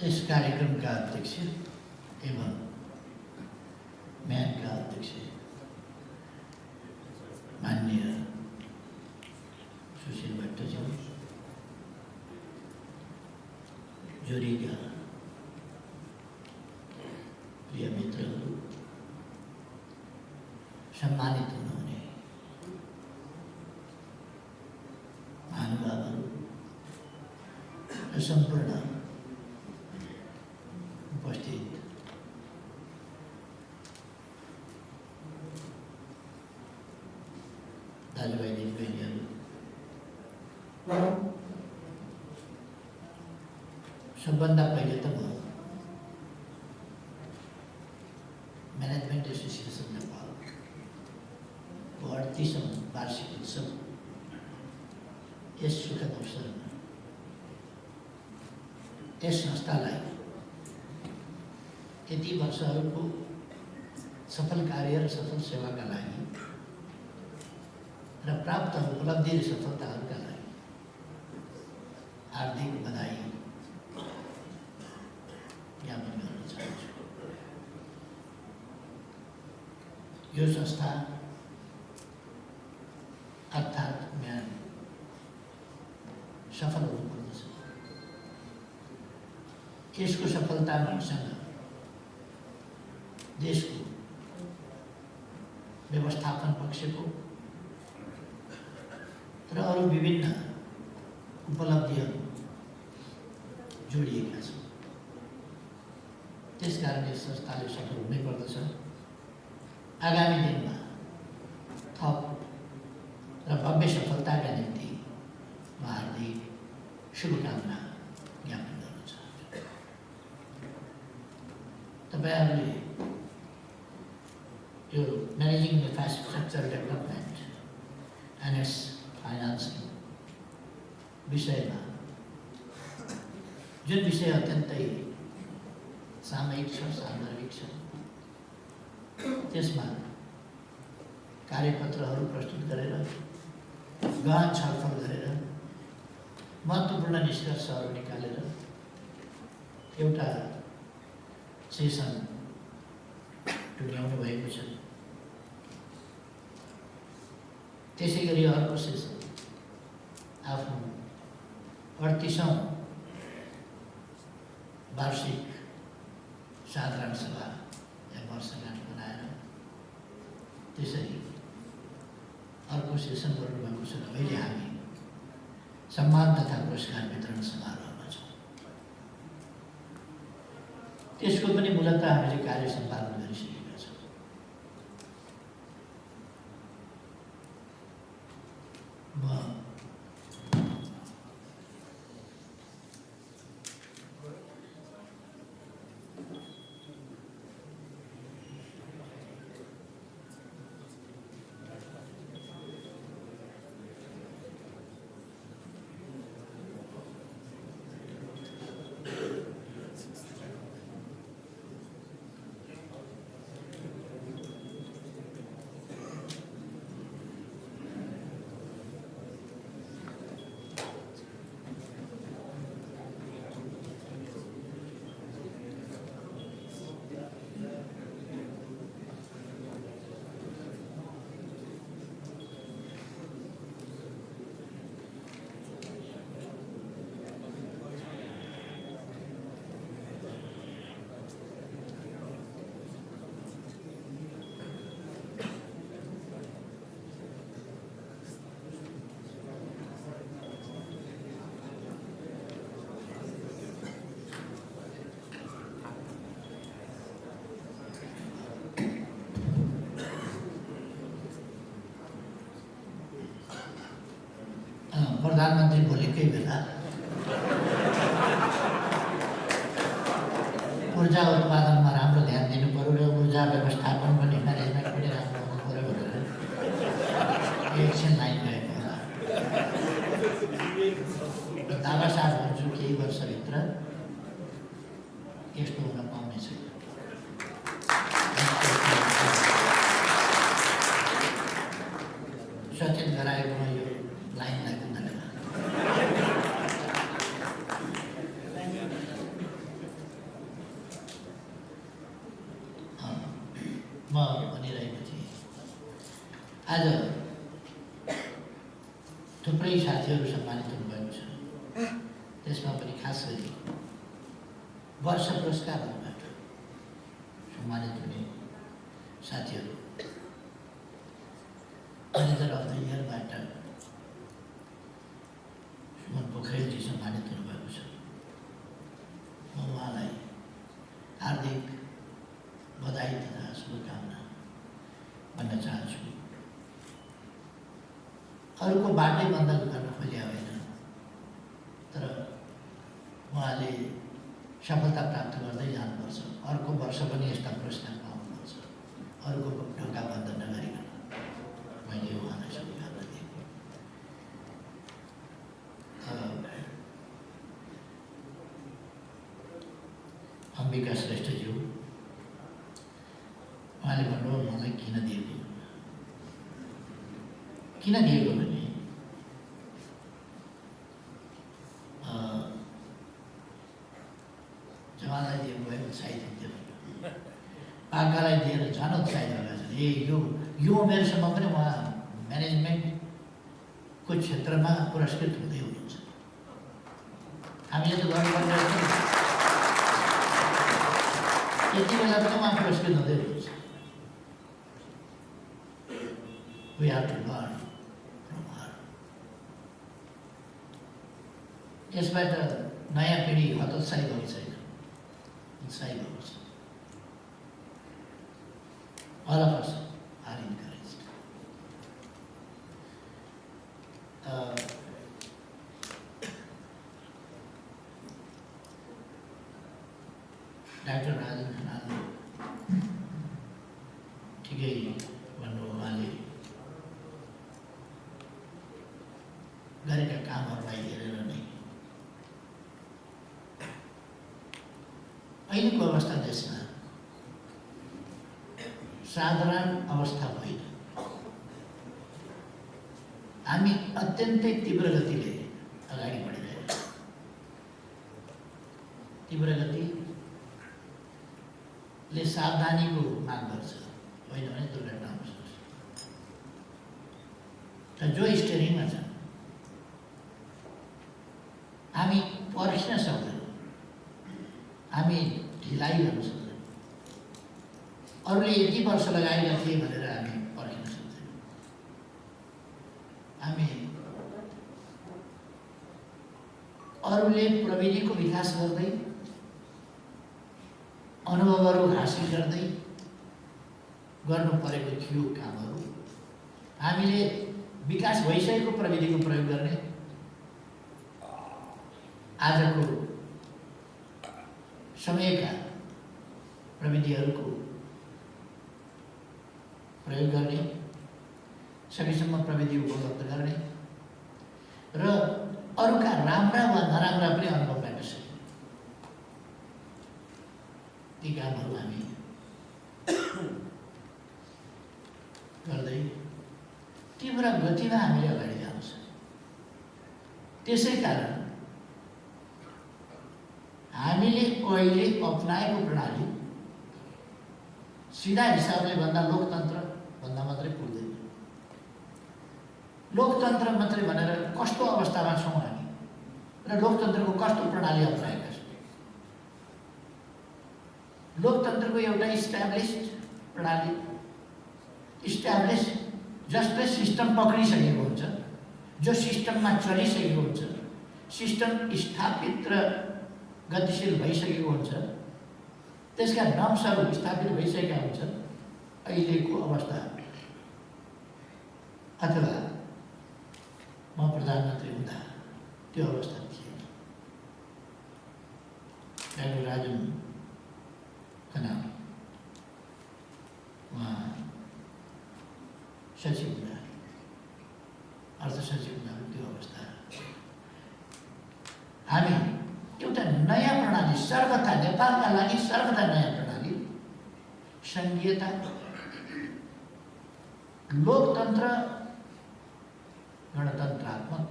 इस कार्यक्रम का अध्यक्ष एवं म्यान का अध्यक्ष माननीय सुशील भट्टजी, जोरी का प्रिय मित्रहरू, सम्मानित हुनुहुने महानुभावहरू र सम्पूर्ण उपस्थित दाजुभाइ दिदीबहिनीहरू, सबभन्दा पहिले त म म्यानेजमेन्ट एसोसिएसन नेपालको 38औं वार्षिक उत्सव यस सुखद अवसरमा यस संस्थालाई यति वर्षहरूको सफल कार्य र सफल सेवाका लागि र प्राप्त उपलब्धि र सफलताहरूका लागि हार्दिक बधाई ज्ञापन गर्न चाहन्छु। यो संस्था अर्थात् म्यान सफल हुनुपर्दछ। यसको सफलता सँगै देशको व्यवस्थापन पक्षको र अरू विभिन्न उपलब्धिहरू जोडिएका छन्। त्यसकारण यस संस्थाले सफल हुनै पर्दछ। आगामी दिनमा थप र भव्य सफलताका निम्ति म हार्दिक शुभकामना ज्ञापन गर्न चाहन्छु। तपाईहरूले यो managing infrastructure development and it's financing विषयमा जुन विषय अत्यन्तै सामयिक छ, सान्दर्भिक छ, त्यसमा कार्यपत्रहरू प्रस्तुत गरेर गहन छलफल गरेर महत्त्वपूर्ण निष्कर्षहरू निकालेर एउटा सेसन टुङ्ग्याउनु भएको छ। त्यसै गरी अर्को सेसन आफ्नो 38औं वार्षिक साधारण सभा या वर्षगाँठ बनाएर त्यसरी अर्को सेसन गर्नुभएको छ। अहिले हामी सम्मान तथा पुरस्कार वितरण समारोहमा छौँ। त्यसको पनि मूलतः हामीले कार्य सम्पादन गरिसकेका छौँ। म प्रधानमन्त्री बोलेकै बेला ऊर्जा उत्पादनमा राम्रो ध्यान दिनु पर्यो र ऊर्जा व्यवस्थापन पनि म्यानेजमेन्ट पनि राम्रो हुनु पर्यो भनेर एकछिन लाइन गएको होला। दावा साथ भन्छु केही वर्षभित्र यस्तो हुन पाउने छैन। सचेत गराएकोमा यो लाइनलाई पनि धन्यवाद। त्यसमा पनि खास गरी वर्ष पुरस्कारहरूबाट सम्मानित हुने साथीहरू, म्यानेजर अफ द इयरबाट सुमन पोखरेलजी सम्मानित हुनुभएको छ। म उहाँलाई हार्दिक बधाई तथा शुभकामना भन्न चाहन्छु। अरूको बाटै बन्द गर्न खोज्या होइन, तर उहाँले सफलता प्राप्त गर्दै जानुपर्छ। अर्को वर्ष पनि यस्ता पुरस्कार पाउनुपर्छ, अरूको ढोका बन्द नगरिकन। मैले उहाँलाई शुभकामना दिएको। अम्बिका श्रेष्ठज्यू, उहाँले भन्नुभयो मलाई किन दिएको भने जवानलाई दिएको भए उत्साहित हुन्थ्यो, पाकालाई दिएर झन् उत्साहित भएका छन्। यो उमेरसम्म पनि उहाँ म्यानेजमेन्टको क्षेत्रमा पुरस्कृत हुँदै हुनुहुन्छ। हामीले त गर्नुपर्ने यति बेला पनि उहाँ पुरस्कृत हुँदै हुनुहुन्छ। We have to learn from her. यसबाट नयाँ पिँढी हतोत्साही भएको छैन, उत्साही भएको छ। All of us are encouraged. Doctor Rajan खनालले ठिकै भन्नु, उहाँले गरेका कामहरूलाई हेरेर नै अहिलेको अवस्था देशमा साधारण अवस्था होइन। हामी अत्यन्तै तीव्र गतिले अगाडि बढिरहेका छौँ। तीव्र गतिले सावधानीको माग गर्छ, होइन भने दुर्घटना हुन सक्छ। र जो स्टेरिङमा छ हामी पर्खिन सक्दैनौँ, हामी ढिलाइ गर्न सक्दैनौँ। अरूले यति वर्ष लगाएका थिए भनेर हामी पर्खिन सक्दैनौँ। हामी अरूले प्रविधिको विकास गर्दै, अनुभवहरू हासिल गर्दै गर्नु परेको थियो कामहरू हामीले विकास भइसकेको प्रविधिको प्रयोग गर्ने, आजको समयका प्रविधिहरूको प्रयोग गर्ने, सकेसम्म प्रविधि उपलब्ध गर्ने र अरूका राम्रा वा नराम्रा पनि अनुभवबाट सिक्ने, ती कामहरू हामी गर्दै तीव्र गतिमा हामीले अगाडि जानु छ। त्यसै कारण हामीले अहिले अपनाएको प्रणाली सिधा हिसाबले भन्दा लोकतन्त्र भन्दा मात्रै पुग्दैन। लोकतन्त्र मात्रै भनेर कस्तो अवस्थामा छौँ हामी र लोकतन्त्रको कस्तो प्रणाली अपनाएका छौँ। लोकतन्त्रको एउटा इस्ट्याब्लिस्ड प्रणाली, इस्ट्याब्लिस जसले सिस्टम पक्रिसकेको हुन्छ, जो सिस्टममा चलिसकेको हुन्छ, सिस्टम स्थापित र गतिशील भइसकेको हुन्छ, त्यसका नर्म्सहरू स्थापित भइसकेका हुन्छन्। अहिलेको अवस्था अथवा म प्रधानमन्त्री हुँदा त्यो अवस्था थिएन। डाक्टर राजन खनाल उहाँ सचिव हुँदा, अर्थ सचिव हुँदा त्यो अवस्था। हामी एउटा नयाँ प्रणाली, सर्वथा नेपालका लागि सर्वथा नयाँ प्रणाली, सङ्घीयता, लोकतन्त्र, गणतन्त्रात्मक,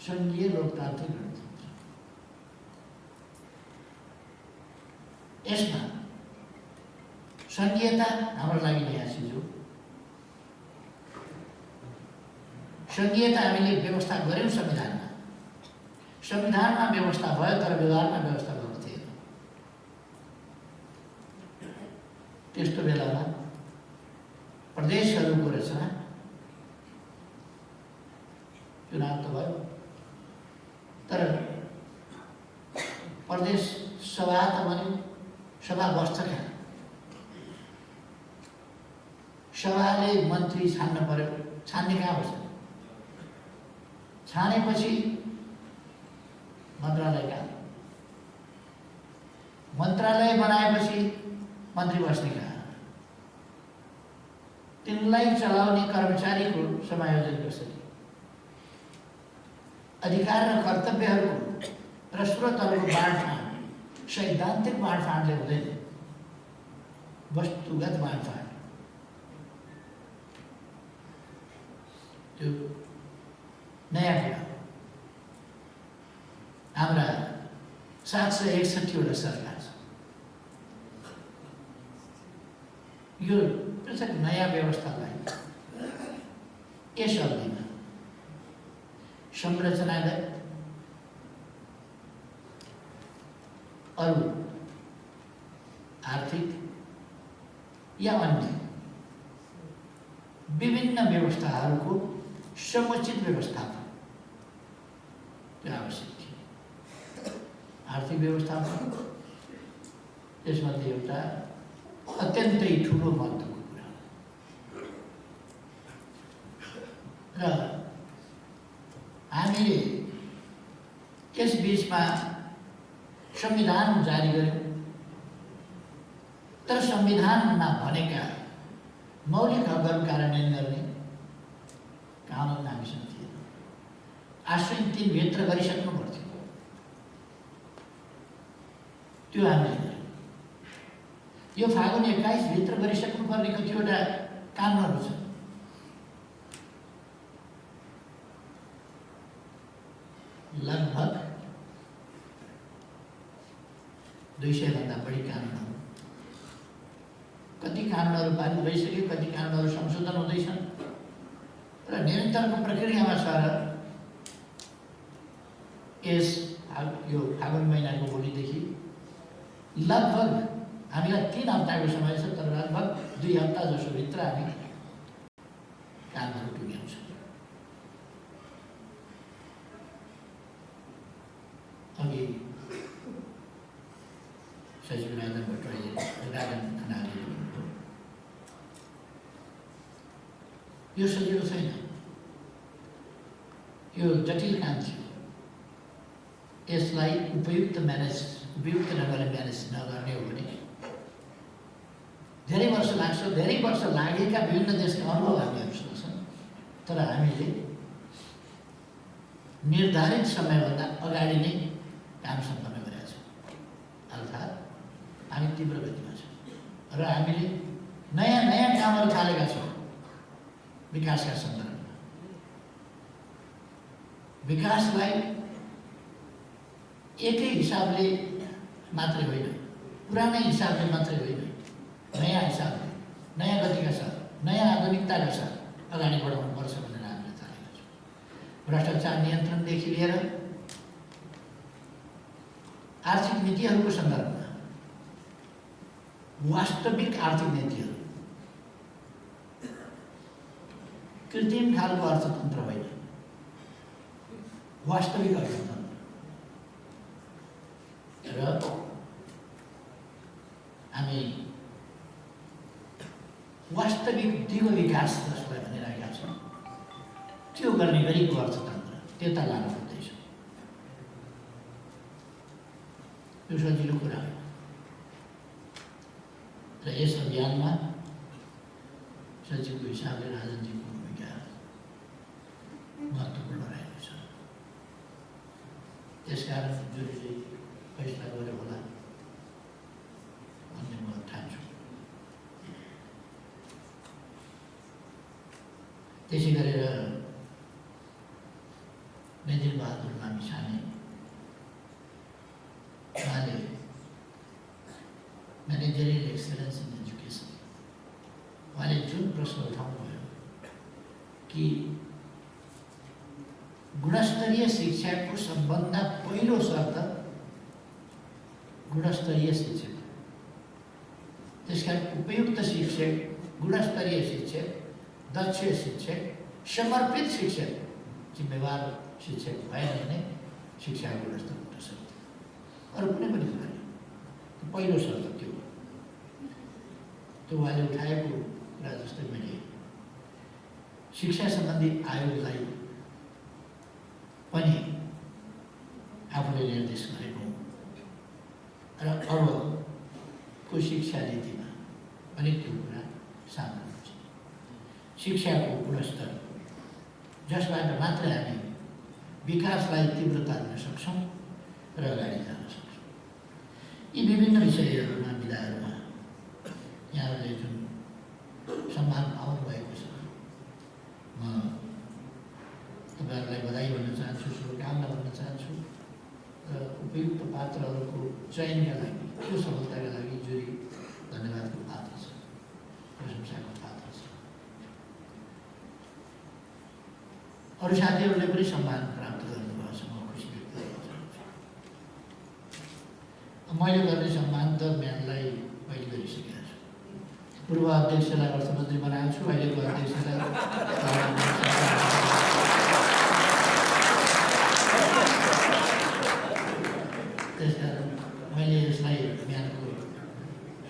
सङ्घीय लोकतान्त्रिक गणतन्त्र। यसमा सङ्घीयता हाम्रो लागि नयाँ चिज हो। सङ्घीयता हामीले व्यवस्था गऱ्यौँ संविधानमा, संविधानमा व्यवस्था भयो तर व्यवहारमा व्यवस्था भएको थिएन। त्यस्तो बेलामा प्रदेशहरूको रचना, चुनाव त भयो तर प्रदेश सभा त बन्यो, सभा बस्छ कहाँ? सभाले मन्त्री छान्न पर्यो, छान्ने कहाँ बस्छ? छानेपछि मन्त्रालय कहाँ? मन्त्रालय बनाएपछि मन्त्री बस्ने कहाँ? तिनलाई चलाउने कर्मचारीको समायोजन कसरी? अधिकार र कर्तव्यहरूको र स्रोतहरूको बाँडफाँड सैद्धान्तिक बाँडफाँडले हुँदैन, वस्तुगत बाँडफाँड। त्यो नयाँ कुरा हो। हाम्रा 761वटा सरकार छ। यो पृथक नयाँ व्यवस्थालाई यस अवधिमा संरचनागत अरू आर्थिक या अन्य विभिन्न व्यवस्थाहरूको समुचित व्यवस्थापन त्यो आवश्यक थियो। आर्थिक व्यवस्थापन त्यसमध्ये एउटा अत्यन्तै ठुलो महत्त्वको कुरा र हामीले यस बीचमा संविधान जारी गर्यौँ तर संविधानमा भनेका मौलिक हकहरू कार्यान्वयन गर्ने कानुन हामीसँग थिएन। आश्विन 3 भित्र गरिसक्नु पर्थ्यो, त्यो हामीले गर्यौँ। यो फागुन 21 भित्र गरिसक्नु पर्ने कतिवटा कामहरू छ। लगभग 200 भन्दा बढी कानुनहरू, कति कानुनहरू पारित भइसक्यो, कति कानुनहरू संशोधन हुँदैछन् र निरन्तरको प्रक्रियामा छ र यो फागुन महिनाको भोलिदेखि लगभग हामीलाई 3 हप्ताको समय छ तर लगभग 2 हप्ता जसो भित्र हामी कामहरू टुङ्ग्याउँछौँ। अघि सचिव राजन खनालले भन्नुभयो, यो सजिलो छैन, यो जटिल काम थियो। यसलाई उपयुक्त ढङ्गले म्यानेज नगर्ने हो भने धेरै वर्ष लाग्छ। धेरै वर्ष लागेका विभिन्न देशका अनुभव हामीहरूसँग छन् तर हामीले निर्धारित समयभन्दा अगाडि नै काम सम्पन्न गरेका छौँ। अर्थात् हामी तीव्र गतिमा छौँ र हामीले नयाँ नयाँ कामहरू थालेका छौँ। विकासका सन्दर्भमा विकासलाई एकै हिसाबले मात्रै होइन, पुरानै हिसाबले मात्रै होइन, नयाँ हिसाबले, नयाँ गतिका साथ, नयाँ आधुनिकताका साथ अगाडि बढाउनुपर्छ भनेर हामीले थालेका छौँ। भ्रष्टाचार नियन्त्रणदेखि लिएर आर्थिक नीतिहरूको सन्दर्भमा वास्तविक आर्थिक नीतिहरू, कृत्रिम खालको अर्थतन्त्र होइन, वास्तविक अर्थतन्त्र र हामी वास्तविक दिगो विकास जसलाई भनिरहेका छौँ त्यो गर्ने गरेको अर्थतन्त्र त्यता लानु पर्दैछ। यो सजिलो कुरा हो र यस अभियानमा सचिवको हिसाबले राजनीतिको भूमिका महत्त्वपूर्ण रहेको छ। त्यसकारण जुरीले फैसला गर्यो होला भन्ने म ठान्छु। त्यसै गरेर मेदिन बहादुर लामिछाने उहाँले म्यानेजरियल एक्सलेन्स इन एजुकेसन, उहाँले जुन प्रश्न उठाउनुभयो कि गुणस्तरीय शिक्षाको सबभन्दा पहिलो शर्त गुणस्तरीय शिक्षक। त्यसकारण उपयुक्त शिक्षक, गुणस्तरीय शिक्षक, दक्ष शिक्षक, समर्पित शिक्षक, जिम्मेवार शिक्षक भएन भने शिक्षाको गुणस्तर उठ्न सक्दैन। अरू कुनै पनि कुरा होइन। पहिलो शर्त त्यो उहाँले उठाएको कुरा जस्तै मैले शिक्षा सम्बन्धी आयोगलाई पनि आफूले निर्देश गरेको र अरूको शिक्षा नीतिमा पनि त्यो कुरा सामेल हुन्छ। शिक्षाको गुणस्तर जसबाट मात्र हामी विकासलाई तीव्रता दिन सक्छौँ र अगाडि जान सक्छौँ। यी विभिन्न विषयहरूमा विधाहरूमा यहाँहरूले जुन सम्मान पाउनुभएको छ, म तपाईँहरूलाई बधाई भन्न चाहन्छु, शुभकामना भन्न चाहन्छु र उपयुक्त पात्रहरूको चयनका लागि, त्यो सफलताका लागि जुरी धन्यवादको पात्र छ, प्रशंसाको पात्र छ। अरू साथीहरूले पनि सम्मान प्राप्त गर्नुभएको छ, म खुसी व्यक्त गर्न चाहन्छु। मैले गर्ने सम्मान त म्यानलाई मैले गरिसकेको छु। पूर्व अध्यक्षलाई अर्थमन्त्री बनाएको छु, अहिलेको अध्यक्षलाई त्यसकारण मैले यसलाई म्यानको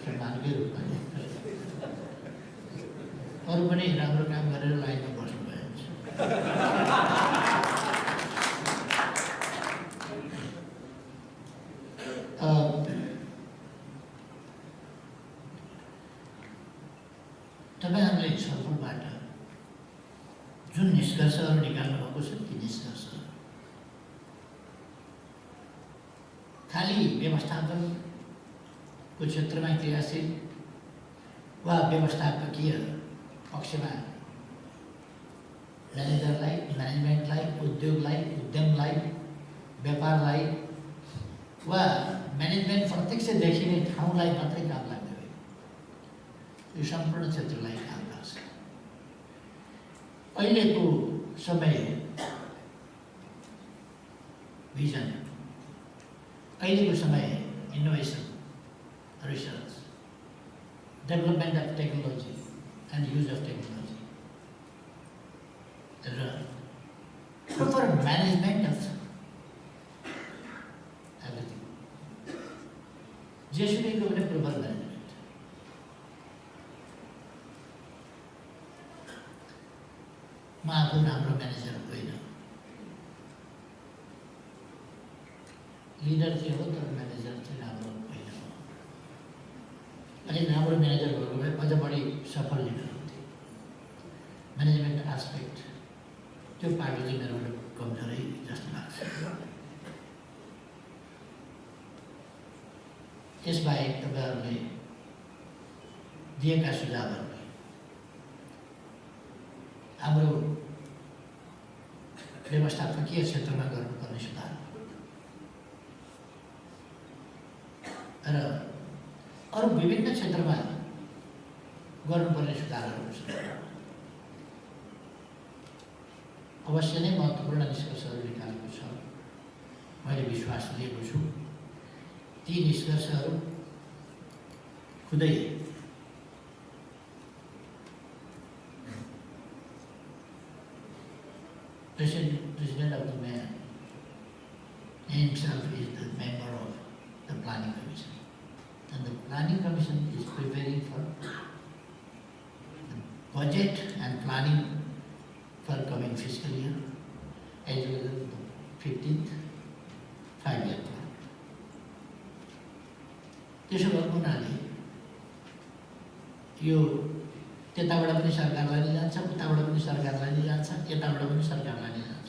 सम्मानकै रूपमा लिएको। अरू पनि राम्रो काम गरेर लाइनमा बस्नुभएको छ। तपाईँहरूले छलफलबाट जुन निष्कर्षहरू निकाल्नु भएको छ, ती निष्कर्ष खालि व्यवस्थापनको क्षेत्रमा क्रियाशील वा व्यवस्थापकीय पक्षमा म्यानेजरलाई, म्यानेजमेन्टलाई, उद्योगलाई, उद्यमलाई, व्यापारलाई वा म्यानेजमेन्ट प्रत्यक्ष देखिने ठाउँलाई मात्रै काम लाग्ने भयो। यो सम्पूर्ण क्षेत्रलाई काम लाग्छ। अहिलेको समय भिजन, अहिलेको समय innovation, research, development of technology and use of technology र प्रोपर म्यानेजमेन्ट अफ एभ्रिथिङ, जेसुकैको पनि प्रोपर म्यानेजमेन्ट। म आफू राम्रो म्यानेजर होइन, लिडर चाहिँ हो तर म्यानेजर चाहिँ राम्रो होइन। अलिक राम्रो म्यानेजर भएको भए अझ बढी सफल लिडर हुन्थे। म्यानेजमेन्ट एस्पेक्ट त्यो पाटो चाहिँ मेरोबाट कमजोरै जस्तो लाग्छ। यसबाहेक तपाईँहरूले दिएका सुझावहरूले हाम्रो व्यवस्थापकीय क्षेत्रमा गर्नुपर्ने सुधार र अरू विभिन्न क्षेत्रमा गर्नुपर्ने सुधारहरू छ। अवश्य नै महत्त्वपूर्ण निष्कर्षहरू निकालेको छ, मैले विश्वास लिएको छु। ती निष्कर्षहरू खुदै President of the Mayor himself is the member of the Planning Commission, and the Planning Commission is preparing for the budget and planning for coming fiscal year as well as the 15th 5-year plan. त्यसो भएको हुनाले यो त्यताबाट पनि सरकारलाई नै जान्छ, उताबाट पनि सरकारलाई नै जान्छ, यताबाट पनि सरकारलाई नै जान्छ।